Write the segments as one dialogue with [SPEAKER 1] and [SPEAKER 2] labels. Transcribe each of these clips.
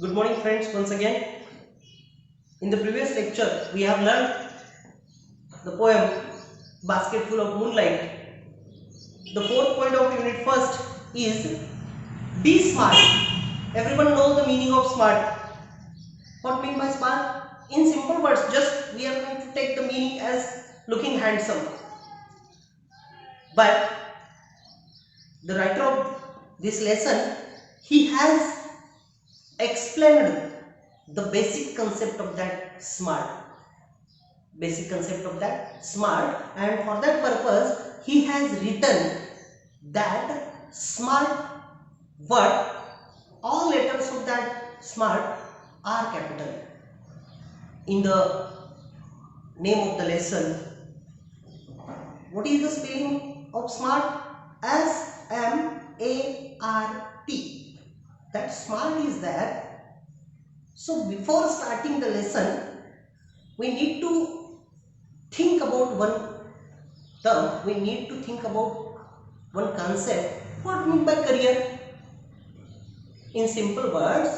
[SPEAKER 1] Good morning friends, once again. In the previous lecture, we have learned the poem Basket Full of Moonlight. The fourth point of unit first is be smart. Everyone knows the meaning of smart. What mean by smart? In simple words, just we are going to take the meaning as looking handsome. But the writer of this lesson, he has explained the basic concept of that smart. And for that purpose he has written that smart word, all letters of that smart are capital. In the name of the lesson, what is the spelling of smart? S-M-A-R-T. That smart is there. So before starting the lesson, we need to think about one term, we need to think about one concept. What mean by career? In simple words,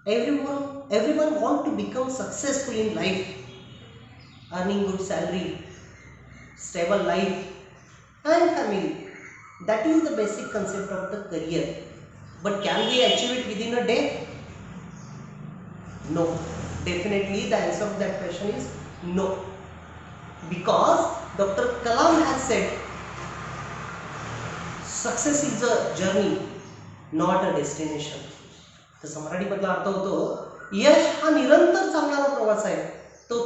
[SPEAKER 1] everyone want to become successful in life, earning good salary, stable life and family. That is the basic concept of the career. But can we achieve it within a day? No. Definitely the answer of that question is no. Because Dr. Kalam has said success is a journey, not a destination. तसं मराठीमधला अर्थ होतो यश हा निरंतर चालणारा प्रवास आहे, तो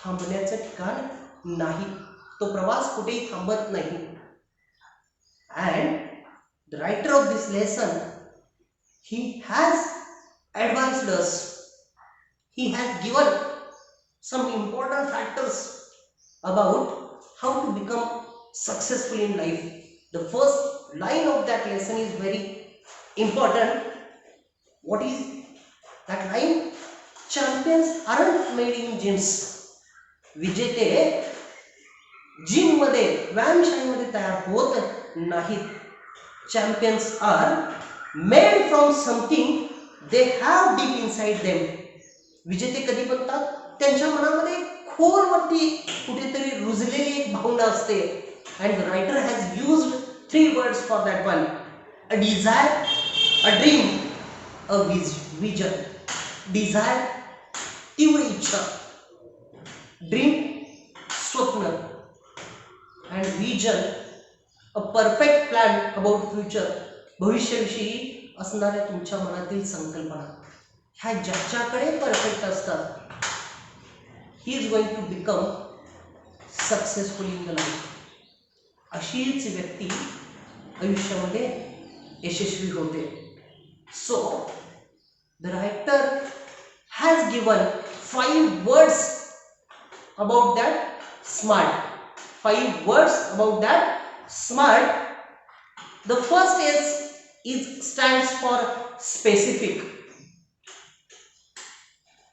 [SPEAKER 1] थांबण्याचं ठिकाण नाही, तो प्रवास कुठेही थांबत नाही. And the writer of this lesson, he has advised us, he has given some important factors about how to become successful in life. The first line of that lesson is very important. What is that line? Champions aren't made in gyms. विजेते gym मध्ये व्यायामशाळा मध्ये तयार होत नाहीत. Champions are made from something they have deep inside them. विजेते कधी बनतात? त्यांच्या मनामध्ये खोलवरती कुठेतरी रुजलेली एक भावना असते. And the writer has used 3 words for that one: a desire, a dream, a vision. Desire, तीव्र इच्छा, ड्रीम, स्वप्न, and vision, a perfect plan about future, भविष्याविषयी असणाऱ्या तुमच्या मनातील संकल्पना. ह्या ज्याच्याकडे परफेक्ट असतात, he is going to become successful in the life. अशीच व्यक्ती आयुष्यामध्ये यशस्वी होते. So the writer has given 5 words about that smart. 5 words about that smart. The first is stands for specific.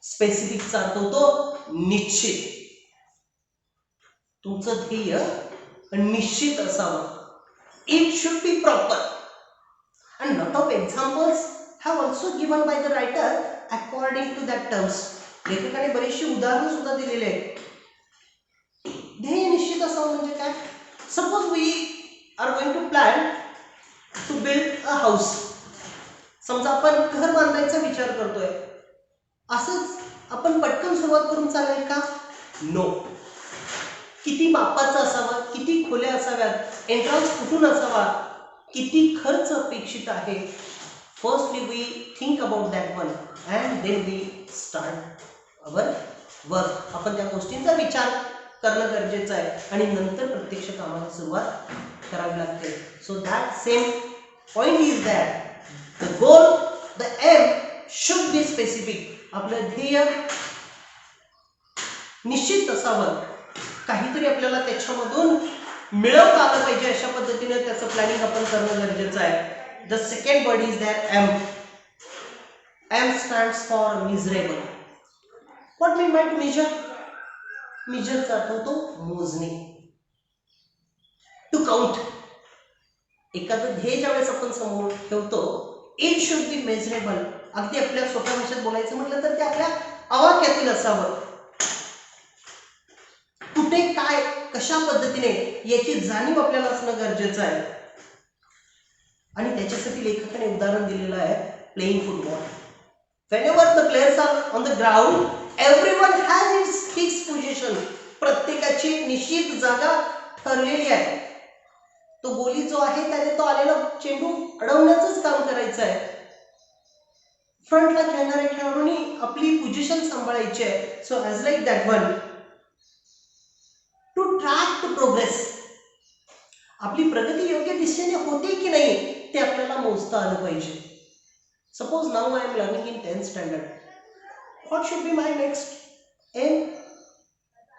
[SPEAKER 1] Specific चा अर्थ होतो निश्चित. तुमचं ध्येय निश्चित असावं. It should be proper. And lot of examples have also given by the writer according to that terms. लेखकाने बरीचशी उदाहरणं सुद्धा दिलेली आहेत. ध्येय निश्चित असावं म्हणजे काय? Suppose we are going to plan to build a house. समजा आपण घर बांधायचा विचार करतोय. असंच आपण पटकन सुरुवात करून चालेल का? नो. किती मापाचा असावा, किती खोल्या असाव्यात, एंट्रन्स कुठून असावा, किती खर्च अपेक्षित आहे. Firstly we think about that one and then we start our work. आपण त्या गोष्टींचा विचार करणं गरजेचं आहे आणि नंतर प्रत्यक्ष कामाला सुरुवात करावी लागते. So that same point is that the goal, the aim should be specific. आपलं ध्येय निश्चित असावं, काहीतरी आपल्याला त्याच्यामधून मिळवता आलं पाहिजे, अशा पद्धतीने त्याचं प्लॅनिंग आपण करणं गरजेचं आहे. The second word is that M. M stands for miserable. What mean by to measure? मेजरचा अर्थ होतो मोजणे, टू काउंट. एखादं ध्येय ज्यावेळेस आपण समोर ठेवतो, इट शुड बी मेजरेबल. अगदी आपल्या सोप्या भाषेत बोलायचं म्हटलं तर ते आपल्या आवाक्यातील असावं. कुठे काय कशा पद्धतीने याची जाणीव आपल्याला असणं गरजेचं आहे. आणि त्याच्यासाठी लेखकाने उदाहरण दिलेलं आहे playing football. Whenever the players are on the ground, everyone has its fixed position. प्रत्येकाची निश्चित जागा ठरलेली आहे. तो गोली जो आहे त्याने तो आलेला चेंडू अडवण्याचंच काम करायचं आहे. फ्रंटला खेळणाऱ्या खेळाडूंनी आपली पोझिशन सांभाळायची आहे. So as like that one to track to progress. आपली प्रगती योग्य दिशेने होते की नाही ते आपल्याला मोजता आलं पाहिजे. Suppose now I am learning in 10th standard. What should be my next aim?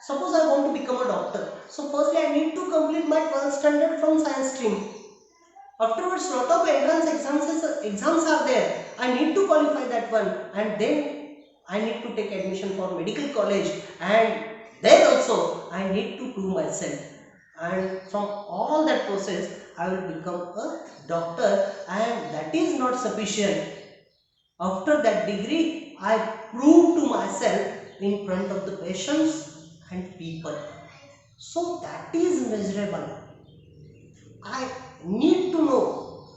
[SPEAKER 1] Suppose I want to become a doctor. So firstly I need to complete my 12th standard from science stream. Afterwards lot of entrance exams are there. I need to qualify that one, and then I need to take admission for medical college, and then also I need to prove myself. And from all that process I will become a doctor, and that is not sufficient. After that degree, I prove to myself in front of the patients and people. So that is measurable. I need to know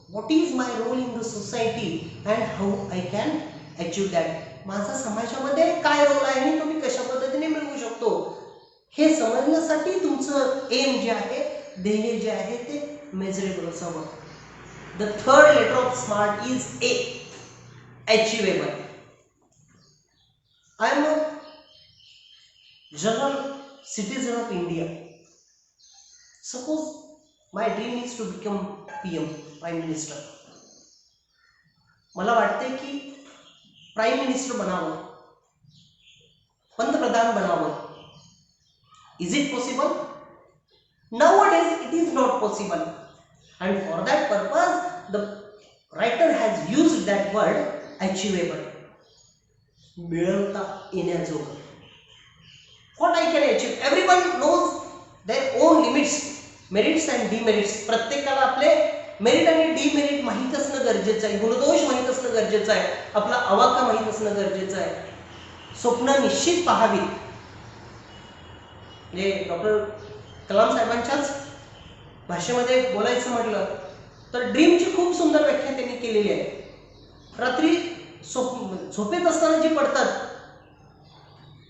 [SPEAKER 1] what is my role in the society and how I can achieve that. माझा समाजामध्ये काय role आहे आणि तो मी कशा पद्धतीने मिळवू शकतो हे समजण्यासाठी तुमचं एम जे आहे, ध्येय जे आहे ते मेजरेबल असावं. The third letter of SMART is A. Achievable. I am a general citizen of India. Suppose my dream is to become PM, Prime Minister. मला वाटते की प्राईम मिनिस्टर बनावं, पंतप्रधान बनावं. Is it possible? Nowadays it is not possible, and for that purpose the writer has used that word achievable. मिळवता येण्याजोगं. What I can achieve? Everyone knows their own limits, merits and demerits. प्रत्येकाला आपले merit आणि demerit माहीत असणं गरजेचं आहे. गुणदोष माहीत असणं गरजेचं आहे. आपला आवाका माहीत असणं गरजेचं आहे. स्वप्न निश्चित पाहावी. म्हणजे डॉक्टर कलाम साहेबांच्याच भाषेमध्ये बोलायचं म्हटलं तर ड्रीमची खूप सुंदर व्याख्या त्यांनी केलेली आहे. रात्री झोपेत असताना जी पडतात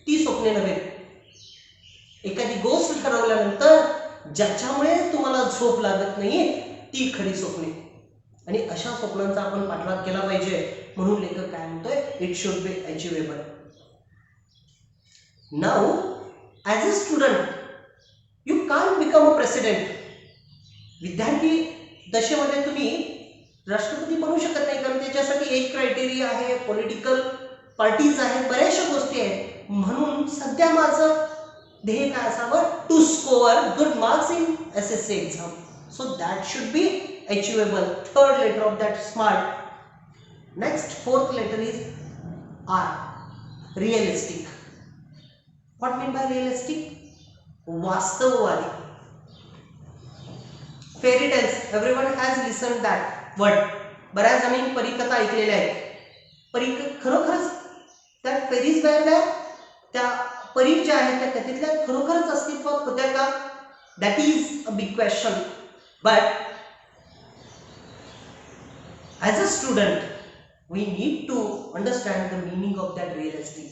[SPEAKER 1] ती स्वप्ने नव्हे. एखादी गोष्ट ठरवल्यानंतर ज्याच्यामुळे तुम्हाला झोप लागत नाहीये ती खरी स्वप्ने. आणि अशा स्वप्नांचा आपण पाठलाग केला पाहिजे. म्हणून लेखक काय म्हणतोय, it should be achievable. Now as a student you can't become a president. विद्यार्थी दशेमध्ये तुम्ही राष्ट्रपती बनू शकत नाही, कारण त्याच्यासाठी एक क्रायटेरिया आहे, पॉलिटिकल पार्टीज आहेत, बऱ्याचशा गोष्टी आहेत. म्हणून सध्या माझं ध्येय काय असावं, to score good marks in SSC exam. So that should be achievable. Third letter of that smart. Next fourth letter is R. Realistic. What mean by realistic? वास्तववादी. Fairy tales, everyone has listen that word. बऱ्याच जणांनी परीकथा ऐकलेल्या आहेत. खरोखरच त्या fairies wear त्या परी ज्या आहेत त्या कथेतल्या खरोखरच अस्तित्वात होत्या का? That is a big question. But as a student we need to understand the meaning of that realistic.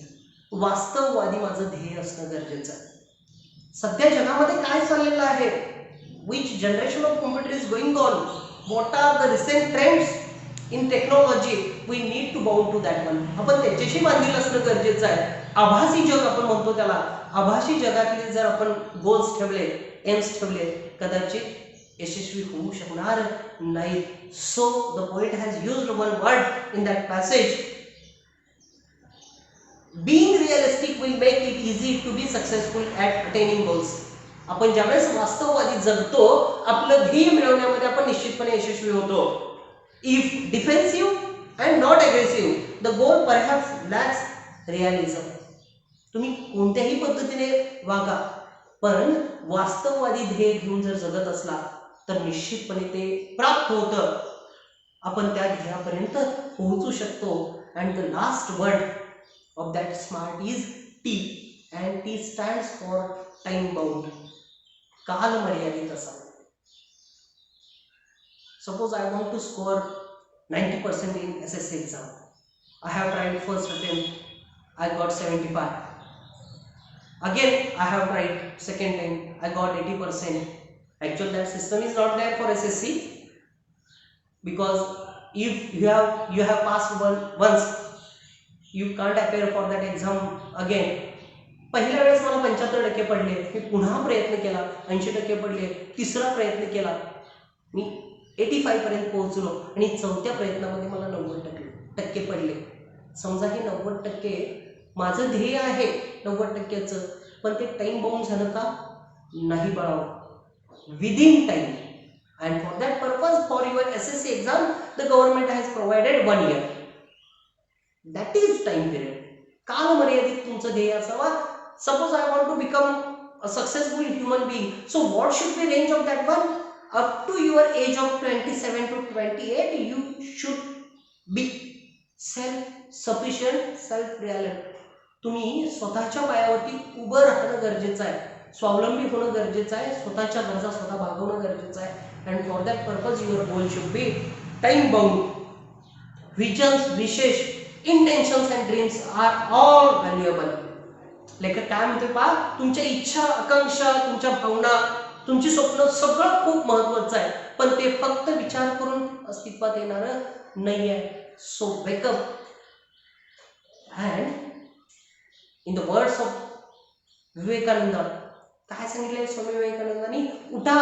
[SPEAKER 1] वास्तववादी माझं ध्येय असणं गरजेचं आहे. सध्या जगामध्ये काय चाललेलं आहे, which generation of computer is going on, what are the recent trends in technology, we need to bound to that one. आपण त्याच्याशी बांधील असणं गरजेचं आहे. आभासी जग आपण म्हणतो त्याला. आभासी जगातले जर आपण गोल्स ठेवले, एम्स ठेवले, कदाचित यशस्वी होऊ शकणार नाही. So the poet has used one word in that passage. Being realistic will make it easy to be successful at attaining goals. आपण ज्यावेळेस वास्तववादी जगतो, आपलं ध्येय मिळवण्यामध्ये आपण निश्चितपणे यशस्वी होतो. If defensive and not aggressive, the goal perhaps lacks realism. तुम्ही कोणत्याही पद्धतीने वागा, पण वास्तववादी ध्येय घेऊन जर जगत असला तर निश्चितपणे ते प्राप्त होतं. आपण त्या ध्येयापर्यंत पोहोचू शकतो. and the last word of that SMART is T, and T stands for time bound, काल मर्यादित असावे. Suppose I want to score 90% in SSC exam. I have tried first attempt, I got 75. Again I have tried second time, I got 80%. Actually that system is not there for SSC, because if you have passed once, you can't appear for that exam again. पहिल्या वेळेस मला 75% पडले, मी पुन्हा प्रयत्न केला, 80% पडले, तिसरा प्रयत्न केला, मी 85 पर्यंत पोहोचलो आणि चौथ्या प्रयत्नामध्ये मला 90% पडले. समजा हे 90% माझं ध्येय आहे 90%चं, पण ते टाइम बाउंड झालं का? नाही बाळांनो, within time. And for that purpose, for your SSC exam, the government has provided 1 year. That is time period. काल मर्यादित तुमचं ध्येय असावा. Suppose I want to become a successful human being. So what should be range of that one? Up to your age of 27 to 28, you should be self-sufficient, self-reliant. तुम्ही स्वतःच्या पायावरती उभं राहणं गरजेचं आहे, स्वावलंबी होणं गरजेचं आहे, स्वतःच्या गरजा स्वतः भागवणं गरजेचं आहे. And for that purpose, your goal should be time bound. Visions, wishes, intentions and dreams are all valuable. लेखक काय म्हणते पहा, तुमच्या इच्छा, आकांक्षा, तुमच्या भावना, तुमची स्वप्न सगळं खूप महत्त्वाचं आहे, पण ते फक्त विचार करून अस्तित्वात येणारं नाही आहे. So wake up. And in the words of Vivekananda, काय सांगितलंय स्वामी विवेकानंदांनी? उठा,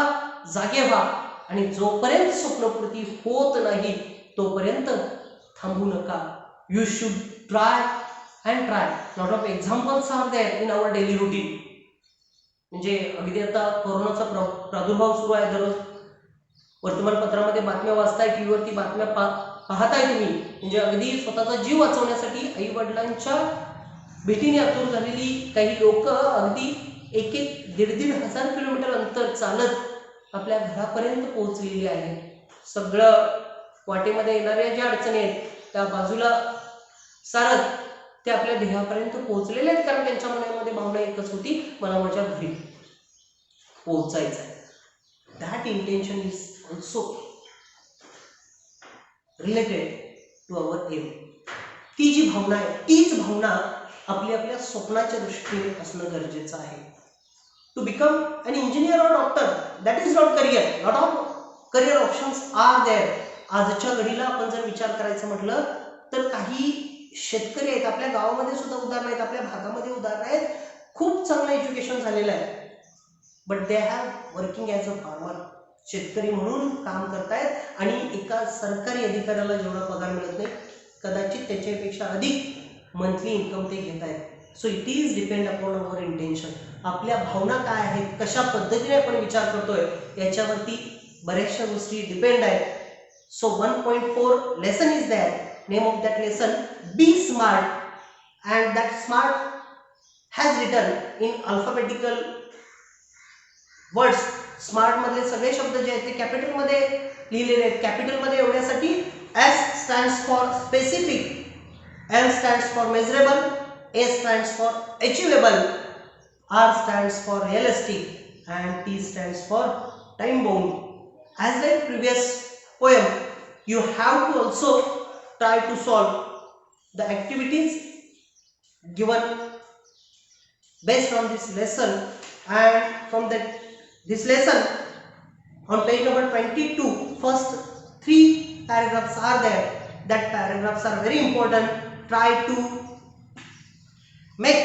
[SPEAKER 1] जागे व्हा, आणि जोपर्यंत स्वप्नपूर्ती होत नाही तोपर्यंत थांबू नका. You should try and try. Lot of examples are there in our daily routine. म्हणजे अगदी आता कोरोनाचा प्रादुर्भाव सुरू आहे, दररोज वर्तमानपत्रामध्ये बातम्या वाचताय, टी व्हीवरती बातम्या पाहताय तुम्ही. म्हणजे अगदी स्वतःचा जीव वाचवण्यासाठी आई वडिलांच्या भेटीने आतुर झालेली काही लोक अगदी 1-1, 1,500 किलोमीटर अंतर चालत आपल्या घरापर्यंत पोहोचलेली आहे. सगळं वाटेमध्ये येणाऱ्या ज्या अडचणी आहेत त्या बाजूला सारत ते आपल्या ध्येयापर्यंत पोहोचलेले आहेत, कारण त्यांच्या मनामध्ये भावना एकच होती, मला माझ्या घरी पोहोचायचं आहे. That intention is also related to our aim. ती जी भावना आहे तीच भावना आपल्या स्वप्नाच्या दृष्टीने असणं गरजेचं आहे. टू बिकम एन इंजिनियर और doctor, that is not career. Lot of career options are there. आजच्या घडीला आपण जर विचार करायचं म्हटलं तर काही शेतकरी आहेत, आपल्या गावामध्ये सुद्धा उदाहरण आहेत, आपल्या भागामध्ये उदाहरण आहेत, खूप चांगलं एज्युकेशन झालेलं आहे, but they have working as a farmer. शेतकरी म्हणून काम करतायत आणि एका सरकारी अधिकाऱ्याला जेवढा पगार मिळत नाही, कदाचित त्याच्यापेक्षा अधिक मंथली इन्कम ते घेत आहेत. So it is depend upon our intention. आपल्या भावना काय आहेत, कशा पद्धतीने आपण विचार करतोय याच्यावरती बऱ्याचशा गोष्टी डिपेंड आहेत. So 1.4 lesson is that. Name of that lesson, be smart, and that smart has written in alphabetical words. Smart मधले सगळे शब्द जे आहेत ते कॅपिटल मध्ये लिहिलेले आहेत. कॅपिटल मध्ये एवढ्यासाठी S stands for specific, M stands for measurable, A stands for achievable, R stands for realistic, and T stands for time bound. As like previous poem, you have to also try to solve the activities given based on this lesson. And from this lesson on page number 22, first 3 paragraphs are there. That paragraphs are very important. Try to make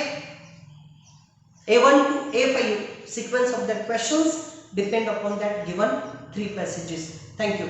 [SPEAKER 1] A1 to A5 sequence of the questions depend upon that given 3 passages. Thank you.